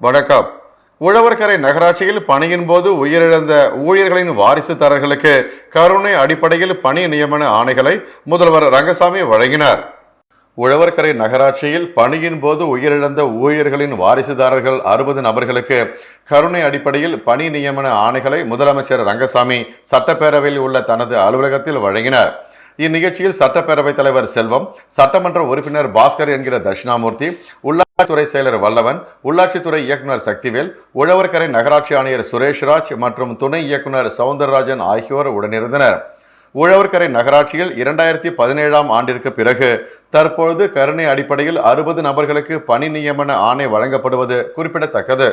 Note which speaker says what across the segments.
Speaker 1: வணக்கம். உழவர்கரை நகராட்சியில் பணியின் போது உயிரிழந்த ஊழியர்களின் வாரிசுதாரர்களுக்கு கருணை அடிப்படையில் பணி நியமன ஆணைகளை முதல்வர் ரங்கசாமி வழங்கினார். உழவர்கரை நகராட்சியில் பணியின் போது உயிரிழந்த ஊழியர்களின் வாரிசுதாரர்கள் 60 நபர்களுக்கு கருணை அடிப்படையில் பணி நியமன ஆணைகளை முதலமைச்சர் ரங்கசாமி சட்டப்பேரவையில் உள்ள தனது அலுவலகத்தில் வழங்கினார். இந்நிகழ்ச்சியில் சட்டப்பேரவைத் தலைவர் செல்வம், சட்டமன்ற உறுப்பினர் பாஸ்கர் என்கிற தட்சிணாமூர்த்தி, உள்ளாட்சித்துறை செயலர் வல்லவன், உள்ளாட்சித்துறை இயக்குநர் சக்திவேல், உழவர்கரை நகராட்சி ஆணையர் சுரேஷ்ராஜ் மற்றும் துணை இயக்குநர் சவுந்தரராஜன் ஆகியோர் உடனிருந்தனர். உழவர்கரை நகராட்சியில் 2017ஆம் ஆண்டிற்கு பிறகு தற்பொழுது கருணை அடிப்படையில் 60 நபர்களுக்கு பணி நியமன ஆணை வழங்கப்படுவது குறிப்பிடத்தக்கது.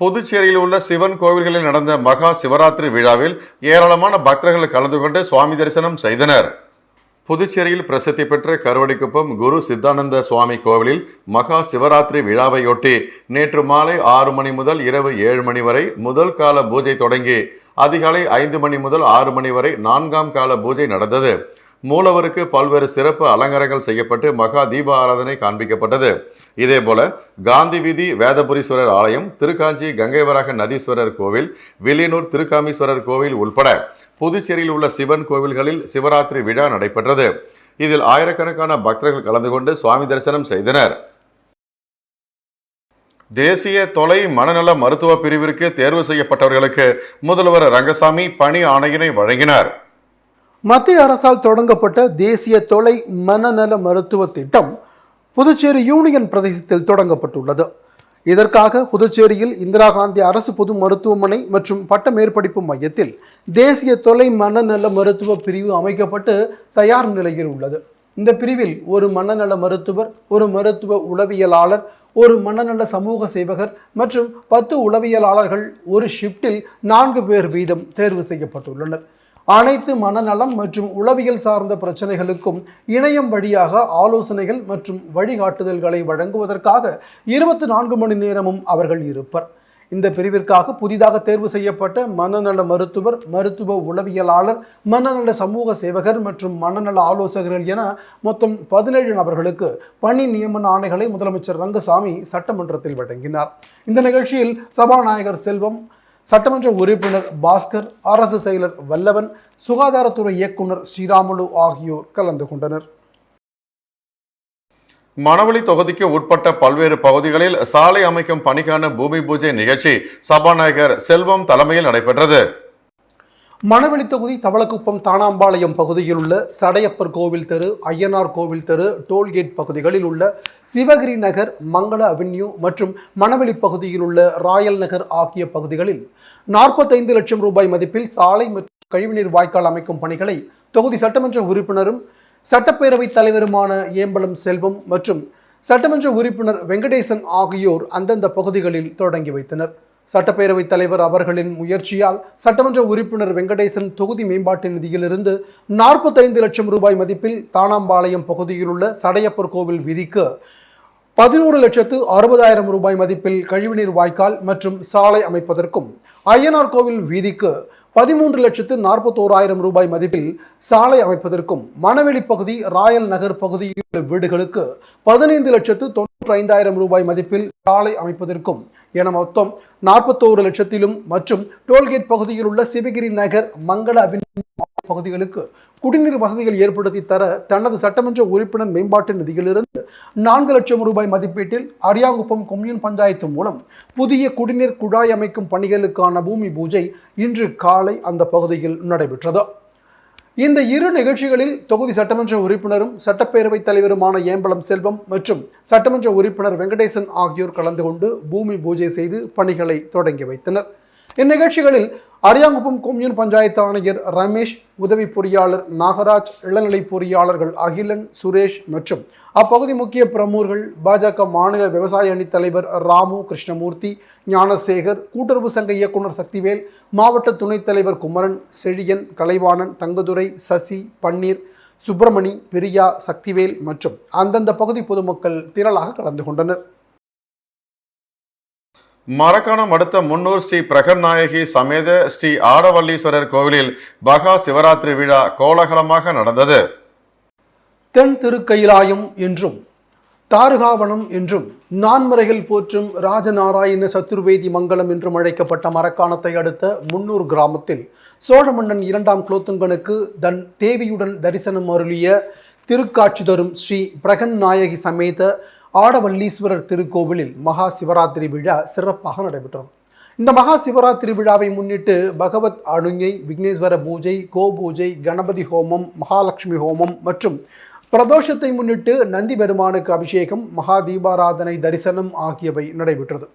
Speaker 1: புதுச்சேரியில் உள்ள சிவன் கோவில்களில் நடந்த மகா சிவராத்திரி விழாவில் ஏராளமான பக்தர்கள் கலந்து கொண்டு சுவாமி தரிசனம் செய்தனர். புதுச்சேரியில் பிரசித்தி பெற்ற கருவடிக்குப்பம் குரு சித்தானந்த சுவாமி கோவிலில் மகா சிவராத்திரி விழாவையொட்டி நேற்று மாலை 6 மணி முதல் இரவு 7 மணி வரை முதல் கால பூஜை தொடங்கி அதிகாலை 5 மணி முதல் 6 மணி வரை 4ஆம் கால பூஜை நடந்தது. மூலவருக்கு பல்வேறு சிறப்பு அலங்காரங்கள் செய்யப்பட்டு மகா தீப ஆராதனை காண்பிக்கப்பட்டது. இதேபோல காந்தி வீதி வேதபுரீஸ்வரர் ஆலயம், திருக்காஞ்சி கங்கைவராக நதீஸ்வரர் கோவில், வில்லியனூர் திருக்காமீஸ்வரர் கோவில் உள்பட புதுச்சேரியில் உள்ள சிவன் கோவில்களில் சிவராத்திரி விழா நடைபெற்றது. இதில் ஆயிரக்கணக்கான பக்தர்கள் கலந்து கொண்டு சுவாமி தரிசனம் செய்தனர். தேசிய தொலை மனநல மருத்துவ பிரிவிற்கு தேர்வு செய்யப்பட்டவர்களுக்கு முதல்வர் ரங்கசாமி பணி ஆணையினை வழங்கினார்.
Speaker 2: மத்திய அரசால் தொடங்கப்பட்ட தேசிய தொலை மனநல மருத்துவ திட்டம் புதுச்சேரி யூனியன் பிரதேசத்தில் தொடங்கப்பட்டுள்ளது. இதற்காக புதுச்சேரியில் இந்திரா காந்தி அரசு பொது மருத்துவமனை மற்றும் பட்ட மேற்படிப்பு மையத்தில் தேசிய தொலை மனநல மருத்துவ பிரிவு அமைக்கப்பட்டு தயார் நிலையில் உள்ளது. இந்த பிரிவில் ஒரு மனநல மருத்துவர், ஒரு மருத்துவ உளவியலாளர், ஒரு மனநல சமூக சேவகர் மற்றும் 10 உளவியலாளர்கள் ஒரு ஷிப்டில் 4 பேர் வீதம் தேர்வு செய்யப்பட்டுள்ளனர். அனைத்து மனநலம் மற்றும் உளவியல் சார்ந்த பிரச்சனைகளுக்கும் இணையம் வழியாக ஆலோசனைகள் மற்றும் வழிகாட்டுதல்களை வழங்குவதற்காக 24 மணி நேரமும் அவர்கள் இருப்பர். இந்த பிரிவிற்காக புதிதாக தேர்வு செய்யப்பட்ட மனநல மருத்துவர், மருத்துவ உளவியலாளர், மனநல சமூக சேவகர் மற்றும் மனநல ஆலோசகர்கள் என மொத்தம் 17 நபர்களுக்கு பணி நியமன ஆணைகளை முதலமைச்சர் ரங்கசாமி சட்டமன்றத்தில் வழங்கினார். இந்த நிகழ்ச்சியில் சபாநாயகர் செல்வம், சட்டமன்ற உறுப்பினர் பாஸ்கர், அரசு செயலர் வல்லவன், சுகாதாரத்துறை இயக்குனர் ஸ்ரீராமுலு ஆகியோர் கலந்து கொண்டனர்.
Speaker 1: மணவெளி தொகுதிக்கு உட்பட்ட பல்வேறு பகுதிகளில் சாலை அமைக்கும் பணிக்கான பூமி பூஜை நிகழ்ச்சி சபாநாயகர் செல்வம் தலைமையில் நடைபெற்றது.
Speaker 2: மணவெளி தொகுதி தவளக்குப்பம் தானாம்பாளையம் பகுதியில் உள்ள சடையப்பர் கோவில் தெரு, ஐயனார் கோவில் தெரு, டோல்கேட் பகுதிகளில் உள்ள சிவகிரி நகர், மங்கள அவென்யூ மற்றும் மணவெளி பகுதியில் உள்ள ராயல் நகர் ஆகிய பகுதிகளில் 45 லட்சம் ரூபாய் மதிப்பில் சாலை மற்றும் கழிவுநீர் வாய்க்கால் அமைக்கும் பணிகளை தொகுதி சட்டமன்ற உறுப்பினரும் சட்டப்பேரவைத் தலைவருமான ஏம்பலம் செல்வம் மற்றும் சட்டமன்ற உறுப்பினர் வெங்கடேசன் ஆகியோர் அந்தந்த பகுதிகளில் தொடங்கி வைத்தனர். சட்டப்பேரவைத் தலைவர் அவர்களின் முயற்சியால் சட்டமன்ற உறுப்பினர் வெங்கடேசன் தொகுதி மேம்பாட்டு நிதியிலிருந்து 45 லட்சம் ரூபாய் மதிப்பில் தானாம்பாளையம் பகுதியில் உள்ள சடையப்பர் கோவில் வீதிக்கு 11,60,000 ரூபாய் மதிப்பில் கழிவுநீர் வாய்க்கால் மற்றும் சாலை அமைப்பதற்கும், ஐயனார் கோவில் வீதிக்கு 13,41,000 ரூபாய் மதிப்பில் சாலை அமைப்பதற்கும், மணவெளி பகுதி ராயல் நகர் பகுதியில் உள்ள வீடுகளுக்கு 15,95,000 ரூபாய் மதிப்பில் சாலை அமைப்பதற்கும் என மொத்தம் 41 லட்சத்திலும் மற்றும் டோல்கேட் பகுதியில் உள்ள சிவகிரி நகர், மங்கள அவென்யூ பகுதிகளுக்கு குடிநீர் வசதிகள் ஏற்படுத்தி தர தனது சட்டமன்ற உறுப்பினர் மேம்பாட்டு நிதியிலிருந்து 4 லட்சம் ரூபாய் மதிப்பீட்டில் அரியாங்குப்பம் கொம்யூன் பஞ்சாயத்து மூலம் புதிய குடிநீர் குழாய் அமைக்கும் பணிகளுக்கான பூமி பூஜை இன்று காலை அந்த பகுதியில் நடைபெற்றது. இந்த இரு நிகழ்ச்சிகளில் தொகுதி சட்டமன்ற உறுப்பினரும் சட்டப்பேரவைத் தலைவருமான ஏம்பலம் செல்வம் மற்றும் சட்டமன்ற உறுப்பினர் வெங்கடேசன் ஆகியோர் கலந்து கொண்டு பூமி பூஜை செய்து பணிகளை தொடங்கி வைத்தனர். இந்நிகழ்ச்சிகளில் அரியாங்குப்பம் கொம்யூன் பஞ்சாயத்து ஆணையர் ரமேஷ், உதவி பொறியாளர் நாகராஜ், இளநிலை பொறியாளர்கள் அகிலன், சுரேஷ் மற்றும் அப்பகுதி முக்கிய பிரமுகர்கள், பாஜக மாநில விவசாய அணி தலைவர் ராமு கிருஷ்ணமூர்த்தி, ஞானசேகர், கூட்டுறவு சங்க இயக்குனர் சக்திவேல், மாவட்ட துணைத் தலைவர் குமரன், செழியன், கலைவாணன், தங்கதுரை, சசி, பன்னீர், சுப்பிரமணி, பிரியா, சக்திவேல் மற்றும் அந்தந்த பகுதி பொதுமக்கள் திரளாக கலந்து கொண்டனர்.
Speaker 1: மரக்காணம் அடுத்த முன்னூர் ஸ்ரீ பிரகர்நாயகி சமேத ஸ்ரீ ஆடவல்லீஸ்வரர் கோவிலில் மகா சிவராத்திரி விழா கோலாகலமாக நடந்தது.
Speaker 2: தென் திருக்கயிலாயம் என்றும் தாருகாவனம் என்றும் நான்மறைகள் போற்றும் ராஜநாராயண சத்துர்வேதி மங்கலம் என்றும் அழைக்கப்பட்ட மரக்காணத்தை அடுத்த முன்னூர் கிராமத்தில் சோழ மன்னன் 2ஆம் குலோத்துங்கனுக்கு தன் தேவியுடன் தரிசனம் அருளிய திருக்காட்சி தரும் ஸ்ரீ பிரகன் நாயகி சமேத ஆடவல்லீஸ்வரர் திருக்கோவிலில் மகா சிவராத்திரி விழா சிறப்பாக நடைபெற்றது. இந்த மகா சிவராத்திரி விழாவை முன்னிட்டு பகவத் அனுஞை, விக்னேஸ்வர பூஜை, கோபூஜை, கணபதி ஹோமம், மகாலட்சுமி ஹோமம் மற்றும் பிரதோஷத்தை முன்னிட்டு நந்தி பெருமானுக்கு அபிஷேகம், மகா தீபாராதனை, தரிசனம் ஆகியவை நடைபெற்றது.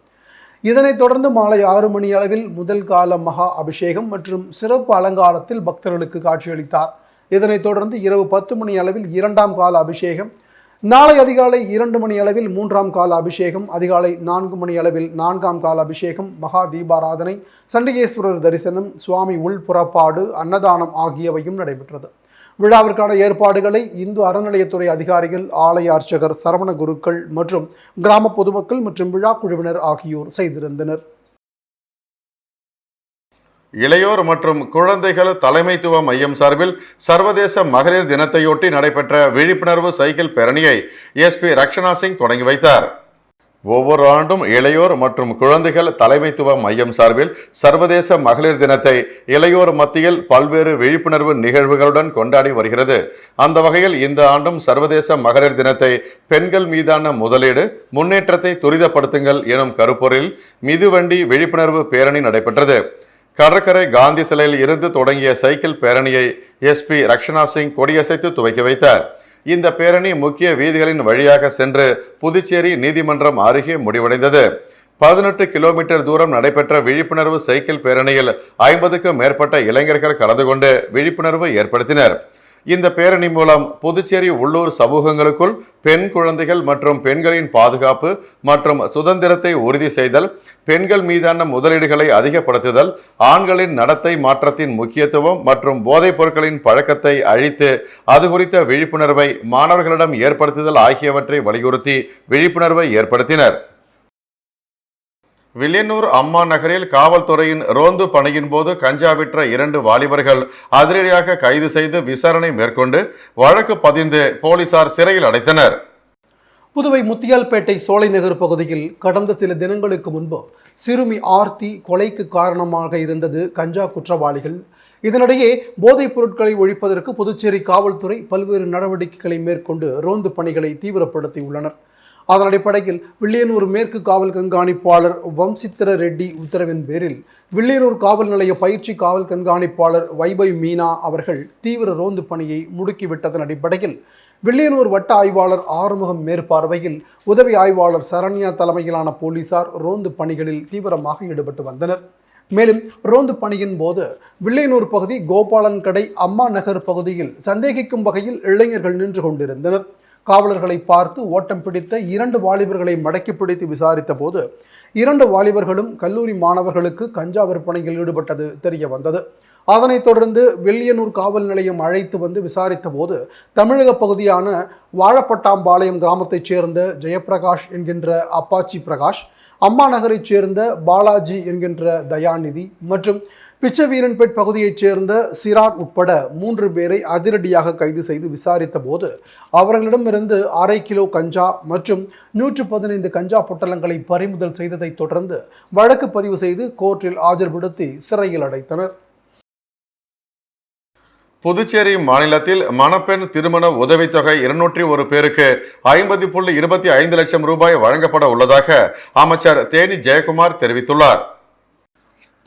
Speaker 2: இதனைத் தொடர்ந்து மாலை 6 மணி அளவில் முதல் கால மகா அபிஷேகம் மற்றும் சிறப்பு அலங்காரத்தில் பக்தர்களுக்கு காட்சியளித்தார். இதனைத் தொடர்ந்து இரவு 10 மணி அளவில் 2ஆம் கால அபிஷேகம், நாளை அதிகாலை 2 மணி அளவில் 3ஆம் கால அபிஷேகம், அதிகாலை 4 மணி அளவில் 4ஆம் கால அபிஷேகம், மகா தீபாராதனை, சண்டிகேஸ்வரர் தரிசனம், சுவாமி உள்புறப்பாடு, அன்னதானம் ஆகியவையும் நடைபெற்றது. விழாவிற்கான ஏற்பாடுகளை இந்து அறநிலையத்துறை அதிகாரிகள், ஆலய அர்ச்சகர், சரவண குருக்கள் மற்றும் கிராம பொதுமக்கள் மற்றும் விழா குழுவினர் ஆகியோர் செய்திருந்தனர்.
Speaker 1: இளையோர் மற்றும் குழந்தைகள் தலைமைத்துவ மையம் சார்பில் சர்வதேச மகளிர் தினத்தையொட்டி நடைபெற்ற விழிப்புணர்வு சைக்கிள் பேரணியை எஸ்பி ரக்ஷனா சிங் தொடங்கி வைத்தார். ஒவ்வொரு ஆண்டும் இளையோர் மற்றும் குழந்தைகள் தலைமைத்துவ மையம் சார்பில் சர்வதேச மகளிர் தினத்தை இளையோர் மத்தியில் பல்வேறு விழிப்புணர்வு நிகழ்வுகளுடன் கொண்டாடி வருகிறது. அந்த வகையில் இந்த ஆண்டும் சர்வதேச மகளிர் தினத்தை பெண்கள் மீதான முதலீடு, முன்னேற்றத்தை துரிதப்படுத்துங்கள் எனும் கருப்பொருளில் மிதிவண்டி விழிப்புணர்வு பேரணி நடைபெற்றது. கடற்கரை காந்தி சிலையில் இருந்து தொடங்கிய சைக்கிள் பேரணியை எஸ்பி ரக்ஷனா சிங் கொடியசைத்து துவக்கி வைத்தார். இந்த பேரணி முக்கிய வீதிகளின் வழியாக சென்று புதுச்சேரி நீதிமன்றம் அருகே முடிவடைந்தது. 18 கிலோமீட்டர் தூரம் நடைபெற்ற விழிப்புணர்வு சைக்கிள் பேரணியில் 50க்கும் மேற்பட்ட இளைஞர்கள் கலந்து கொண்டு விழிப்புணர்வு ஏற்படுத்தினர். இந்த பேரணி மூலம் புதுச்சேரி உள்ளூர் சமூகங்களுக்குள் பெண் குழந்தைகள் மற்றும் பெண்களின் பாதுகாப்பு மற்றும் சுதந்திரத்தை உறுதி செய்தல், பெண்கள் மீதான முதலீடுகளை அதிகப்படுத்துதல், ஆண்களின் நடத்தை மாற்றத்தின் முக்கியத்துவம் மற்றும் போதைப் பொருட்களின் பழக்கத்தை அழித்து அது குறித்த விழிப்புணர்வை மாணவர்களிடம் ஏற்படுத்துதல் ஆகியவற்றை வலியுறுத்தி விழிப்புணர்வை ஏற்படுத்தினர். வில்லியனூர் அம்மா நகரில் காவல்துறையின் ரோந்து பணியின் போது கஞ்சா விற்ற 2 வாலிபர்கள் அதிரடியாக கைது செய்து விசாரணை மேற்கொண்டு வழக்கு பதிந்து போலீசார் சிறையில் அடைத்தனர்.
Speaker 2: புதுவை முத்தியால்பேட்டை சோலை நகர் பகுதியில் கடந்த சில தினங்களுக்கு முன்பு சிறுமி ஆர்த்தி கொலைக்கு காரணமாக இருந்தது கஞ்சா குற்றவாளிகள். இதனிடையே போதைப் பொருட்களை ஒழிப்பதற்கு புதுச்சேரி காவல்துறை பல்வேறு நடவடிக்கைகளை மேற்கொண்டு ரோந்து பணிகளை தீவிரப்படுத்தியுள்ளனர். அதன் அடிப்படையில் வில்லியனூர் மேற்கு காவல் கண்காணிப்பாளர் வம்சித்திர ரெட்டி உத்தரவின் பேரில் வில்லியனூர் காவல் நிலைய பயிற்சி காவல் கண்காணிப்பாளர் வைபை மீனா அவர்கள் தீவிர ரோந்து பணியை முடுக்கிவிட்டதன் அடிப்படையில் வில்லியனூர் வட்ட ஆய்வாளர் ஆறுமுகம் மேற்பார்வையில் உதவி ஆய்வாளர் சரண்யா தலைமையிலான போலீசார் ரோந்து பணிகளில் தீவிரமாக ஈடுபட்டு வந்தனர். மேலும் ரோந்து பணியின் போது வில்லியனூர் பகுதி கோபாலன் கடை அம்மா நகர் பகுதியில் சந்தேகிக்கும் வகையில் இளைஞர்கள் நின்று கொண்டிருந்தனர். காவலர்களை பார்த்து ஓட்டம் பிடித்த 2 வாலிபர்களை மடக்கி பிடித்து விசாரித்த போது 2 வாலிபர்களும் கல்லூரி மாணவர்களுக்கு கஞ்சா விற்பனையில் ஈடுபட்டது தெரிய வந்தது. அதனைத் தொடர்ந்து வில்லியனூர் காவல் நிலையம் அழைத்து வந்து விசாரித்த போது தமிழக பகுதியான வாழப்பட்டாம்பாளையம் கிராமத்தைச் சேர்ந்த ஜெயப்பிரகாஷ் என்கின்ற அப்பாச்சி பிரகாஷ், அம்மா நகரைச் சேர்ந்த பாலாஜி என்கின்ற தயாநிதி மற்றும் பிச்சவீரன்பேட் பகுதியைச் சேர்ந்த சிரார் உட்பட 3 பேரை அதிரடியாக கைது செய்து விசாரித்த போது அவர்களிடமிருந்து 1/2 கிலோ கஞ்சா மற்றும் 115 கஞ்சா பொட்டலங்களை பறிமுதல் செய்ததை தொடர்ந்து வழக்கு பதிவு செய்து கோர்ட்டில் ஆஜர்படுத்தி சிறையில் அடைத்தனர்.
Speaker 1: புதுச்சேரி மாநிலத்தில் மணப்பெண் திருமண உதவித்தொகை 201 பேருக்கு 50.25 லட்சம் ரூபாய் வழங்கப்பட உள்ளதாக அமைச்சர் தேனி ஜெயக்குமார் தெரிவித்துள்ளார்.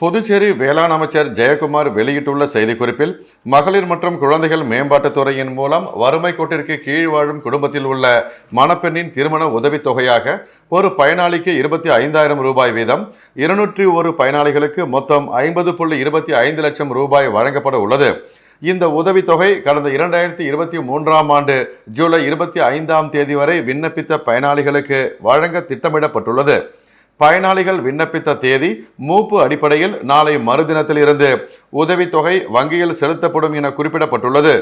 Speaker 1: புதுச்சேரி வேளாண் அமைச்சர் ஜெயக்குமார் வெளியிட்டுள்ள செய்திக்குறிப்பில், மகளிர் மற்றும் குழந்தைகள் மேம்பாட்டுத் துறையின் மூலம் வறுமை கோட்டிற்கு கீழ் வாழும் குடும்பத்தில் உள்ள மணப்பெண்ணின் திருமண உதவித்தொகையாக ஒரு பயனாளிக்கு 25,000 ரூபாய் வீதம் 201 பயனாளிகளுக்கு மொத்தம் 50.25 லட்சம் ரூபாய் வழங்கப்பட உள்ளது. இந்த உதவித்தொகை கடந்த 2023ஆம் ஆண்டு ஜூலை 25ஆம் தேதி வரை விண்ணப்பித்த பயனாளிகளுக்கு வழங்க திட்டமிடப்பட்டுள்ளது. பயனாளிகள் விண்ணப்பித்த தேதி மூப்பு அடிப்படையில் நாளை மறுதினத்திலிருந்து உதவித்தொகை வங்கியில் செலுத்தப்படும் என குறிப்பிடப்பட்டுள்ளது.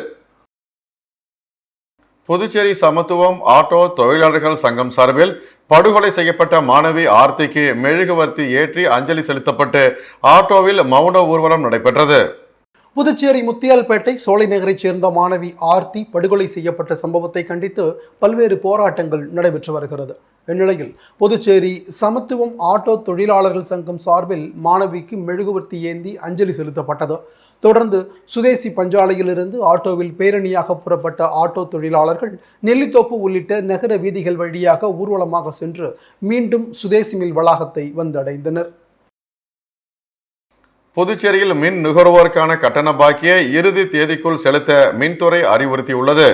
Speaker 1: புதுச்சேரி சமத்துவம் ஆட்டோ தொழிலாளர்கள் சங்கம் சார்பில் படுகொலை செய்யப்பட்ட மாணவி ஆர்த்திக்கு மெழுகுவர்த்தி ஏற்றி அஞ்சலி செலுத்தப்பட்டு ஆட்டோவில் மௌன ஊர்வலம் நடைபெற்றது.
Speaker 2: புதுச்சேரி முத்தியால்பேட்டை சோலை நகரைச் சேர்ந்த மாணவி ஆர்த்தி படுகொலை செய்யப்பட்ட சம்பவத்தை கண்டித்து பல்வேறு போராட்டங்கள் நடைபெற்று வருகிறது. இந்நிலையில் புதுச்சேரி சமத்துவம் ஆட்டோ தொழிலாளர்கள் சங்கம் சார்பில் மாணவிக்கு மெழுகுவர்த்தி ஏந்தி அஞ்சலி செலுத்தப்பட்டது. தொடர்ந்து சுதேசி பஞ்சாலையிலிருந்து ஆட்டோவில் பேரணியாக புறப்பட்ட ஆட்டோ தொழிலாளர்கள் நெல்லித்தோப்பு உள்ளிட்ட நகர வீதிகள் வழியாக ஊர்வலமாக சென்று மீண்டும் சுதேசி மில் வளாகத்தை வந்தடைந்தனர்.
Speaker 1: புதுச்சேரியில் மின் நுகர்வோருக்கான கட்டண பாக்கியை இறுதி தேதிக்குள் செலுத்த மின்துறை அறிவுறுத்தியுள்ளது.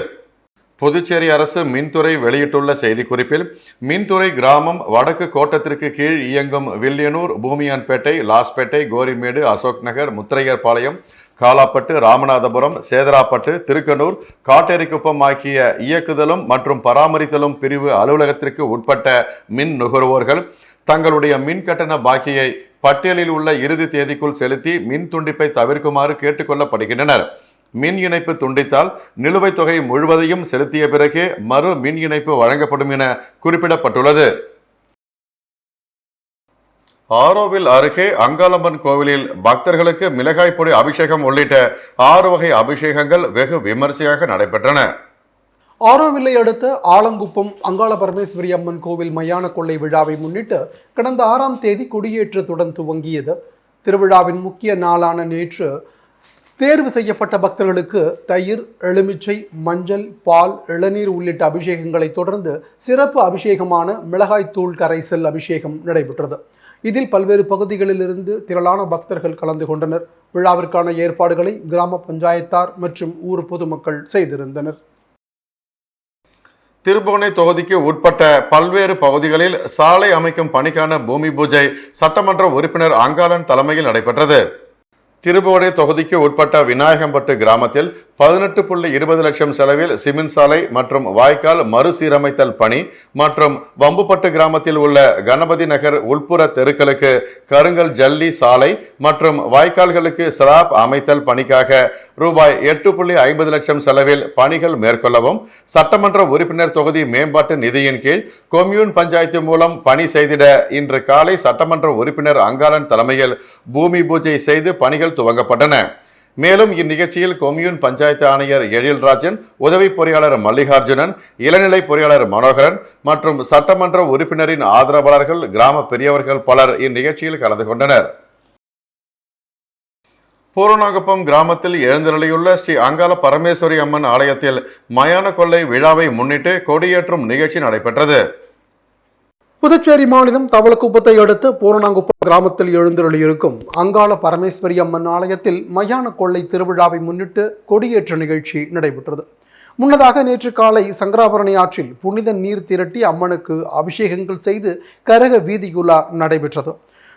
Speaker 1: புதுச்சேரி அரசு மின்துறை வெளியிட்டுள்ள செய்திக்குறிப்பில், மின்துறை கிராமம் வடக்கு கோட்டத்திற்கு கீழ் இயங்கும் வில்லியனூர், பூமியான்பேட்டை, லாஸ்பேட்டை, கோரிமேடு, அசோக் நகர், முத்திரையர்பாளையம், காலாப்பட்டு, ராமநாதபுரம், சேதராப்பட்டு, திருக்கனூர், காட்டேரிக்குப்பம் ஆகிய இயக்குதலும் மற்றும் பராமரித்தலும் பிரிவு அலுவலகத்திற்கு உட்பட்ட மின் நுகர்வோர்கள் தங்களுடைய மின் கட்டண பாக்கியை பட்டியலில் உள்ள இறுதி தேதிக்குள் செலுத்தி மின் துண்டிப்பை தவிர்க்குமாறு கேட்டுக்கொள்ளப்படுகின்றனர். மின் இணைப்பு துண்டித்தால் நிலுவைத் தொகை முழுவதையும் செலுத்திய பிறகே மறு மின் இணைப்பு வழங்கப்படும் என குறிப்பிடப்பட்டுள்ளது. ஆரோவில் அருகே அங்காளம்மன் கோவிலில் பக்தர்களுக்கு மிளகாய் பொடி அபிஷேகம் உள்ளிட்ட 6 வகை அபிஷேகங்கள் வெகு விமரிசையாக நடைபெற்றன.
Speaker 2: ஆரோவில்லை அடுத்த ஆலங்குப்பம் அங்காள பரமேஸ்வரி அம்மன் கோவில் மயான கொள்ளை விழாவை முன்னிட்டு கடந்த 6ஆம் தேதி கொடியேற்றத்துடன் துவங்கியது. திருவிழாவின் முக்கிய நாளான நேற்று தேர்வு செய்யப்பட்ட பக்தர்களுக்கு தயிர், எலுமிச்சை, மஞ்சள், பால், இளநீர் உள்ளிட்ட அபிஷேகங்களை தொடர்ந்து சிறப்பு அபிஷேகமான மிளகாய் தூள் கரைசல் அபிஷேகம் நடைபெற்றது. இதில் பல்வேறு பகுதிகளிலிருந்து திரளான பக்தர்கள் கலந்து கொண்டனர். விழாவிற்கான ஏற்பாடுகளை கிராம பஞ்சாயத்தார் மற்றும் ஊர் பொதுமக்கள் செய்திருந்தனர்.
Speaker 1: திருபுவனை தொகுதிக்கு உட்பட்ட பல்வேறு பகுதிகளில் சாலை அமைக்கும் பணிக்கான பூமி பூஜை சட்டமன்ற உறுப்பினர் அங்காளன் தலைமையில் நடைபெற்றது. திருபுவனை தொகுதிக்கு உட்பட்ட விநாயகம்பட்டு கிராமத்தில் 18.20 லட்சம் செலவில் சிமெண்ட் சாலை மற்றும் வாய்க்கால் மறுசீரமைத்தல் பணி மற்றும் வம்புப்பட்டு கிராமத்தில் உள்ள கணபதி நகர் உள்புற தெருக்களுக்கு கருங்கல் ஜல்லி சாலை மற்றும் வாய்க்கால்களுக்கு ஸ்லாப் அமைத்தல் பணிக்காக ரூபாய் 8.50 லட்சம் செலவில் பணிகள் மேற்கொள்ளவும் சட்டமன்ற உறுப்பினர் தொகுதி மேம்பாட்டு நிதியின் கீழ் கொம்யூன் பஞ்சாயத்து மூலம் பணி செய்திட இன்று காலை சட்டமன்ற உறுப்பினர் அங்காளன் தலைமையில் பூமி பூஜை செய்து பணிகள் துவங்கப்பட்டன. மேலும் இந்நிகழ்ச்சியில் கொம்யூன் பஞ்சாயத்து ஆணையர் எழில்ராஜன், உதவி பொறியாளர் மல்லிகார்ஜுனன், இளநிலை பொறியாளர் மனோகரன் மற்றும் சட்டமன்ற உறுப்பினரின் ஆதரவாளர்கள், கிராம பெரியவர்கள் பலர் இந்நிகழ்ச்சியில் கலந்து கொண்டனர். பூரணாங்குப்பம் கிராமத்தில் எழுந்தருளியுள்ள ஸ்ரீ அங்காள பரமேஸ்வரி அம்மன் ஆலயத்தில் மயான கொள்ளை விழாவை முன்னிட்டு கொடியேற்றும் நிகழ்ச்சி நடைபெற்றது.
Speaker 2: புதுச்சேரி மாநிலம் தவளக்குப்பத்தை அடுத்து பூரணாங்குப்பம் கிராமத்தில் எழுந்தருளியிருக்கும் அங்காள பரமேஸ்வரி அம்மன் ஆலயத்தில் மயான கொள்ளை திருவிழாவை முன்னிட்டு கொடியேற்ற நிகழ்ச்சி நடைபெற்றது. முன்னதாக நேற்று காலை சங்கராபரணி ஆற்றில் புனித நீர் திரட்டி அம்மனுக்கு அபிஷேகங்கள் செய்து கரக வீதியுலா நடைபெற்றது.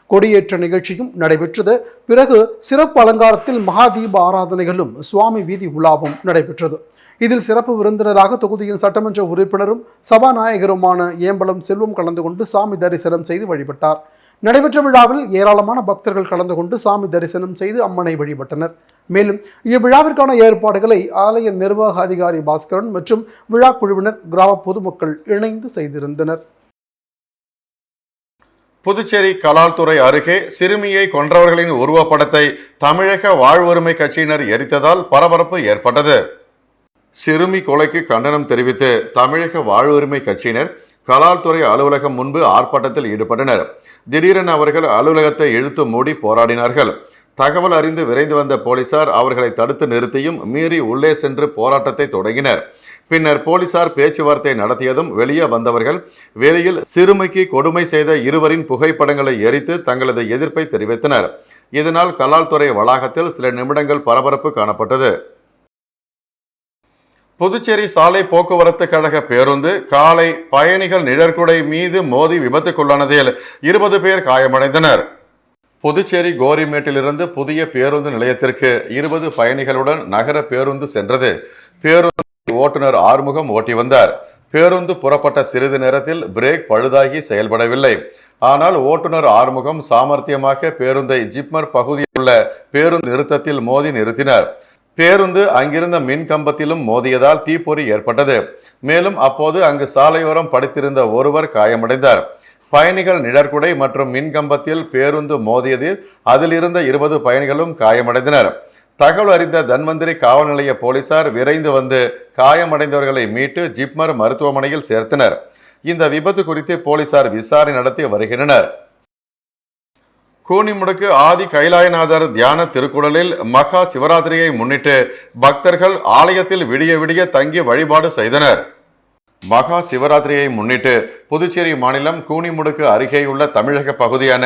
Speaker 2: கொடியேற்ற நிகழ்ச்சியும் நடைபெற்றது. பிறகு சிறப்பு அலங்காரத்தில் மகாதீப ஆராதனைகளும் சுவாமி வீதி உலாவும் நடைபெற்றது. இதில் சிறப்பு விருந்தினராக தொகுதியின் சட்டமன்ற உறுப்பினரும் சபாநாயகருமான ஏம்பலம் செல்வம் கலந்து கொண்டு சாமி தரிசனம் செய்து வழிபட்டார். நடைபெற்ற விழாவில் ஏராளமான பக்தர்கள் கலந்து கொண்டு சாமி தரிசனம் செய்து அம்மனை வழிபட்டனர். மேலும் இவ்விழாவிற்கான ஏற்பாடுகளை ஆலய நிர்வாக அதிகாரி பாஸ்கரன் மற்றும் விழா குழுவினர், கிராம பொதுமக்கள் இணைந்து செய்திருந்தனர்.
Speaker 1: புதுச்சேரி கலால்துறை அருகே சிறுமியை கொன்றவர்களின் உருவப்படத்தை தமிழக வாழ்வுரிமை கட்சியினர் எரித்ததால் பரபரப்பு ஏற்பட்டது. சிறுமி கொலைக்கு கண்டனம் தெரிவித்து தமிழக வாழ்வுரிமை கட்சியினர் கலால்துறை அலுவலகம் முன்பு ஆர்ப்பாட்டத்தில் ஈடுபட்டனர். திடீரென அவர்கள் அலுவலகத்தை இழுத்து மூடி போராடினார்கள். தகவல் அறிந்து விரைந்து வந்த போலீசார் அவர்களை தடுத்து நிறுத்தியும் மீறி உள்ளே சென்று போராட்டத்தை தொடங்கினர். பின்னர் போலீசார் பேச்சுவார்த்தை நடத்தியதும் வெளியே வந்தவர்கள் வெளியில் சிறுமிக்கு கொடுமை செய்த இருவரின் புகைப்படங்களை எரித்து தங்களது எதிர்ப்பை தெரிவித்தனர். இதனால் கலால்துறை வளாகத்தில் சில நிமிடங்கள் பரபரப்பு காணப்பட்டது. புதுச்சேரி சாலை போக்குவரத்து கழக பேருந்து காலை பயணிகள் நிழற்குடை மீது மோதி விபத்துக்குள்ளானதில் 20 பேர் காயமடைந்தனர். புதுச்சேரி கோரிமேட்டிலிருந்து புதிய பேருந்து நிலையத்திற்கு 20 பயணிகளுடன் நகர பேருந்து சென்றது. பேருந்து ஓட்டுநர் ஆறுமுகம் ஓட்டி வந்தார். பேருந்து புறப்பட்ட சிறிது நேரத்தில் பிரேக் பழுதாகி செயல்படவில்லை. ஆனால் ஓட்டுநர் ஆறுமுகம் சாமர்த்தியமாக பேருந்தை ஜிப்மர் பகுதியில் உள்ள பேருந்து நிறுத்தத்தில் மோதி நிறுத்தினார். பேருந்து அங்கிருந்த மின் கம்பத்திலும் மோதியதால் தீப்பொறி ஏற்பட்டது. மேலும் அப்போது அங்கு சாலையோரம் படுத்திருந்த ஒருவர் காயமடைந்தார். பயணிகள் நிழற்குடை மற்றும் மின்கம்பத்தில் பேருந்து மோதியதில் அதில் இருந்த 20 பயணிகளும் காயமடைந்தனர். தகவல் அறிந்த தன்வந்திரி காவல் நிலைய போலீசார் விரைந்து வந்து காயமடைந்தவர்களை மீட்டு ஜிப்மர் மருத்துவமனையில் சேர்த்தனர். இந்த விபத்து குறித்து போலீசார் விசாரணை நடத்தி வருகின்றனர். கூனிமுடுக்கு ஆதி கைலாயநாதர் தியான திருக்குறளில் மகா சிவராத்திரியை முன்னிட்டு பக்தர்கள் ஆலயத்தில் விடிய விடிய தங்கி வழிபாடு செய்தனர். மகா சிவராத்திரியை முன்னிட்டு புதுச்சேரி மாநிலம் கூனிமுடுக்கு அருகேயுள்ள தமிழக பகுதியான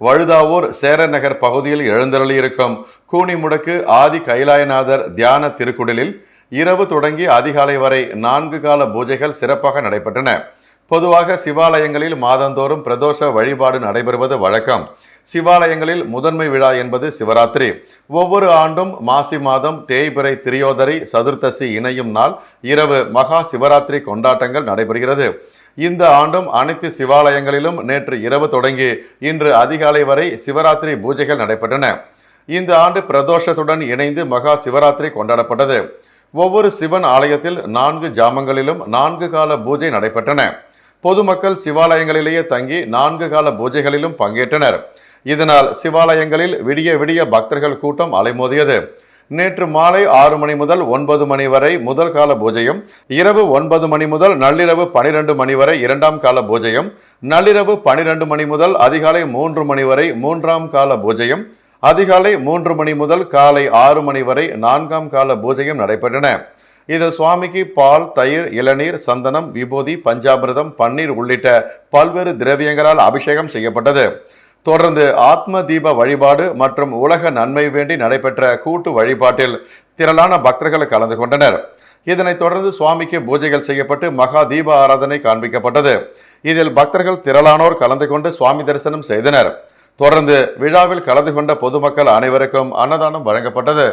Speaker 1: வழுதாவூர் சேரநகர் பகுதியில் எழுந்தருளியிருக்கும் கூனிமுடுக்கு ஆதி கைலாயநாதர் தியான திருக்குடிலில் இரவு தொடங்கி அதிகாலை வரை 4 கால பூஜைகள் சிறப்பாக நடைபெற்றன. பொதுவாக சிவாலயங்களில் மாதந்தோறும் பிரதோஷ வழிபாடு நடைபெறுவது வழக்கம். சிவாலயங்களில் முதன்மை விழா என்பது சிவராத்திரி. ஒவ்வொரு ஆண்டும் மாசி மாதம் தேய்பிறை திரியோதரி சதுர்த்தசி இணையும் நாள் இரவு மகா சிவராத்திரி கொண்டாட்டங்கள் நடைபெறுகிறது. இந்த ஆண்டும் அனைத்து சிவாலயங்களிலும் நேற்று இரவு தொடங்கி இன்று அதிகாலை வரை சிவராத்திரி பூஜைகள் நடைபெற்றன. இந்த ஆண்டு பிரதோஷத்துடன் இணைந்து மகா சிவராத்திரி கொண்டாடப்பட்டது. ஒவ்வொரு சிவன் ஆலயத்தில் 4 ஜாமங்களிலும் 4 கால பூஜை நடைபெற்றன. பொதுமக்கள் சிவாலயங்களிலேயே தங்கி 4 கால பூஜைகளிலும் பங்கேற்றனர். இதனால் சிவாலயங்களில் விடிய விடிய பக்தர்கள் கூட்டம் அலைமோதியது. நேற்று மாலை 6 மணி முதல் 9 மணி வரை முதல் கால பூஜையும், இரவு 9 மணி முதல் நள்ளிரவு 12 மணி வரை 2ஆம் கால பூஜையும், நள்ளிரவு 12 மணி முதல் அதிகாலை 3 மணி வரை 3ஆம் கால பூஜையும், அதிகாலை 3 மணி முதல் காலை 6 மணி வரை 4ஆம் கால பூஜையும் நடைபெற்றன. இதில் சுவாமிக்கு பால், தயிர், இளநீர், சந்தனம், விபூதி, பஞ்சாமிர்தம், பன்னீர் உள்ளிட்ட பல்வேறு திரவியங்களால் அபிஷேகம் செய்யப்பட்டது. தொடர்ந்து ஆத்ம தீப வழிபாடு மற்றும் உலக நன்மை வேண்டி நடைபெற்ற கூட்டு வழிபாட்டில் திரளான பக்தர்கள் கலந்து கொண்டனர். இதனைத் தொடர்ந்து சுவாமிக்கு பூஜைகள் செய்யப்பட்டு மகா தீப ஆராதனை காண்பிக்கப்பட்டது. இதில் பக்தர்கள் திரளானோர் கலந்து கொண்டு சுவாமி தரிசனம் செய்தனர். தொடர்ந்து விழாவில் கலந்து கொண்ட பொதுமக்கள் அனைவருக்கும் அன்னதானம் வழங்கப்பட்டது.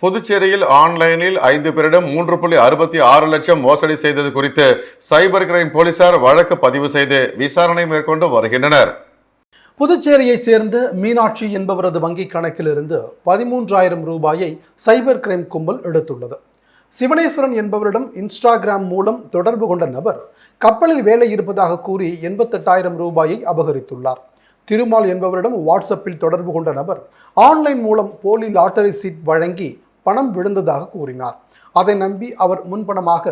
Speaker 1: புதுச்சேரியில் ஆன்லைனில் 5 பேரிடம் 3.66 லட்சம் மோசடி செய்தது குறித்து சைபர் கிரைம் போலீசார் வழக்கு பதிவு செய்து விசாரணை மேற்கொண்டு வருகின்றனர்.
Speaker 2: புதுச்சேரியைச் சேர்ந்த மீனாட்சி என்பவரது வங்கிக் கணக்கிலிருந்து 13,000 ரூபாயை சைபர் கிரைம் கும்பல் எடுத்துள்ளது. சிவனேஸ்வரன் என்பவரிடம் இன்ஸ்டாகிராம் மூலம் தொடர்பு கொண்ட நபர் கப்பலில் வேலை இருப்பதாக கூறி 88,000 ரூபாயை அபகரித்துள்ளார். திருமால் என்பவரிடம் வாட்ஸ்அப்பில் தொடர்பு கொண்ட நபர் ஆன்லைன் மூலம் போலி லாட்டரி சீட் வழங்கி பணம் விழுந்ததாக கூறினார். அதை நம்பி அவர் முன்பணமாக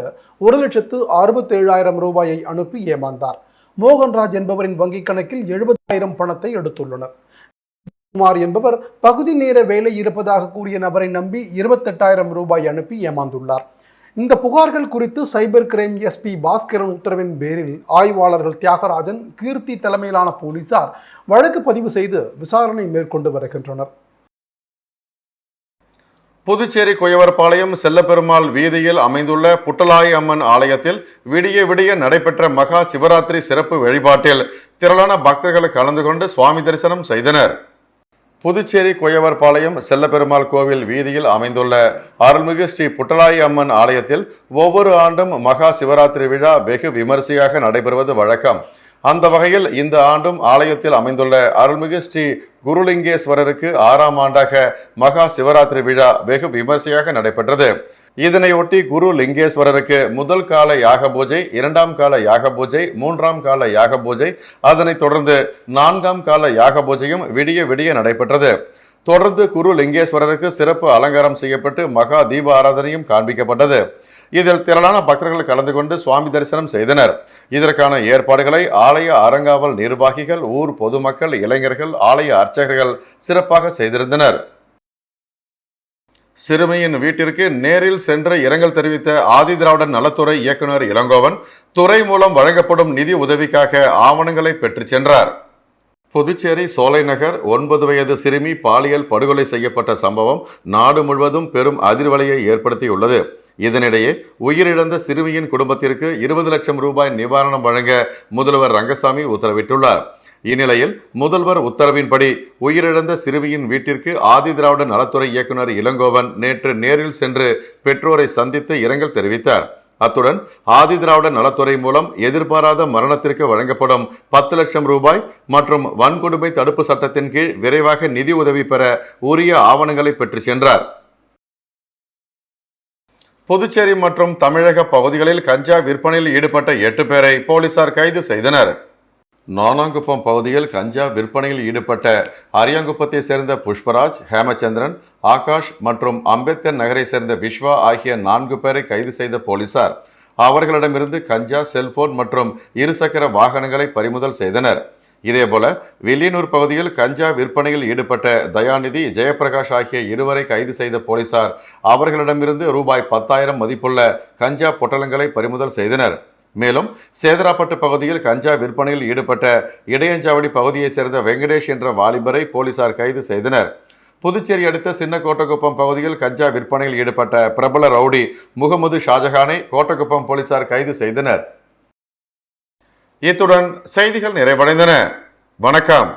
Speaker 2: 1,67,000 ரூபாயை அனுப்பி ஏமாந்தார். மோகன்ராஜ் என்பவரின் வங்கிக் கணக்கில் 70,000 பணத்தை எடுத்துள்ளனர். குமார் என்பவர் பகுதி நேர வேலை இருப்பதாக கூறிய நபரை நம்பி 28,000 ரூபாய் அனுப்பி ஏமாந்துள்ளார். இந்த புகார்கள் குறித்து சைபர் கிரைம் எஸ்பி பாஸ்கரன் உத்தரவின் பேரில் ஆய்வாளர்கள் தியாகராஜன், கீர்த்தி தலைமையிலான போலீசார் வழக்கு பதிவு செய்து விசாரணை மேற்கொண்டு வருகின்றனர்.
Speaker 1: புதுச்சேரி குயவர்பாளையம் செல்லப்பெருமாள் வீதியில் அமைந்துள்ள புட்டலாய் அம்மன் ஆலயத்தில் விடிய விடிய நடைபெற்ற மகா சிவராத்திரி சிறப்பு வழிபாட்டில் திரளான பக்தர்கள் கலந்து கொண்டு சுவாமி தரிசனம் செய்தனர். புதுச்சேரி குயவர்பாளையம் செல்லப்பெருமாள் கோவில் வீதியில் அமைந்துள்ள அருள்மிகு ஸ்ரீ புட்டலாய் அம்மன் ஆலயத்தில் ஒவ்வொரு ஆண்டும் மகா சிவராத்திரி விழா வெகு விமரிசையாக நடைபெறுவது வழக்கம். அந்த வகையில் இந்த ஆண்டும் ஆலயத்தில் அமைந்துள்ள அருள்மிகு ஸ்ரீ குருலிங்கேஸ்வரருக்கு 6ஆம் ஆண்டாக மகா சிவராத்திரி விழா வெகு விமரிசையாக நடைபெற்றது. இதனையொட்டி குரு லிங்கேஸ்வரருக்கு முதல் கால யாக பூஜை, 2ஆம் கால யாக பூஜை, 3ஆம் கால யாக பூஜை, அதனைத் தொடர்ந்து 4ஆம் கால யாக பூஜையும் விடிய விடிய நடைபெற்றது. தொடர்ந்து குரு லிங்கேஸ்வரருக்கு சிறப்பு அலங்காரம் செய்யப்பட்டு மகா தீப ஆராதனையும் காண்பிக்கப்பட்டது. இதில் திரளான பக்தர்கள் கலந்து கொண்டு சுவாமி தரிசனம் செய்தனர். இதற்கான ஏற்பாடுகளை ஆலய அறங்காவல் நிர்வாகிகள், ஊர் பொதுமக்கள், இளைஞர்கள், ஆலய அர்ச்சகர்கள் சிறப்பாக செய்திருந்தனர். சிறுமியின் வீட்டிற்கு நேரில் சென்று இரங்கல் தெரிவித்த ஆதிதிராவிடர் நலத்துறை இயக்குனர் இளங்கோவன் துறை மூலம் வழங்கப்படும் நிதி உதவிக்காக ஆவணங்களை பெற்று சென்றார். புதுச்சேரி சோலை நகர் 9 வயது சிறுமி பாலியல் படுகொலை செய்யப்பட்ட சம்பவம் நாடு முழுவதும் பெரும் அதிர்வலையை ஏற்படுத்தியுள்ளது. இதனிடையே உயிரிழந்த சிறுமியின் குடும்பத்திற்கு 20 லட்சம் ரூபாய் நிவாரணம் வழங்க முதல்வர் ரங்கசாமி உத்தரவிட்டுள்ளார். இந்நிலையில் முதல்வர் உத்தரவின்படி உயிரிழந்த சிறுமியின் வீட்டிற்கு ஆதிதிராவிடர் நலத்துறை இயக்குனர் இளங்கோவன் நேற்று நேரில் சென்று பெற்றோரை சந்தித்து இரங்கல் தெரிவித்தார். அத்துடன் ஆதிதிராவிடர் நலத்துறை மூலம் எதிர்பாராத மரணத்திற்கு வழங்கப்படும் 10 லட்சம் ரூபாய் மற்றும் வன்கொடுமை தடுப்பு சட்டத்தின் கீழ் விரைவாக நிதி உதவி பெற உரிய ஆவணங்களை பெற்று சென்றார். புதுச்சேரி மற்றும் தமிழக பகுதிகளில் கஞ்சா விற்பனையில் ஈடுபட்ட 8 பேரை போலீசார் கைது செய்தனர். நானாங்குப்பம் பகுதியில் கஞ்சா விற்பனையில் ஈடுபட்ட அரியாங்குப்பத்தை சேர்ந்த புஷ்பராஜ், ஹேமச்சந்திரன், ஆகாஷ் மற்றும் அம்பேத்கர் நகரை சேர்ந்த விஸ்வா ஆகிய 4 பேரை கைது செய்த போலீசார் அவர்களிடமிருந்து கஞ்சா, செல்போன் மற்றும் இருசக்கர வாகனங்களை பறிமுதல் செய்தனர். இதேபோல வில்லியனூர் பகுதியில் கஞ்சா விற்பனையில் ஈடுபட்ட தயாநிதி, ஜெயபிரகாஷ் ஆகிய 2 வரை கைது செய்த போலீசார் அவர்களிடமிருந்து ரூபாய் 10,000 மதிப்புள்ள கஞ்சா பொட்டலங்களை பறிமுதல் செய்தனர். மேலும் சேதராப்பட்டு பகுதியில் கஞ்சா விற்பனையில் ஈடுபட்ட இடையஞ்சாவடி பகுதியைச் சேர்ந்த வெங்கடேஷ் என்ற வாலிபரை போலீசார் கைது செய்தனர். புதுச்சேரி அடுத்த சின்ன கோட்டக்குப்பம் பகுதியில் கஞ்சா விற்பனையில் ஈடுபட்ட பிரபல ரவுடி முகமது ஷாஜஹானை கோட்டக்குப்பம் போலீசார் கைது செய்தனர். இத்துடன் செய்திகள் நிறைவடைந்தன. வணக்கம்.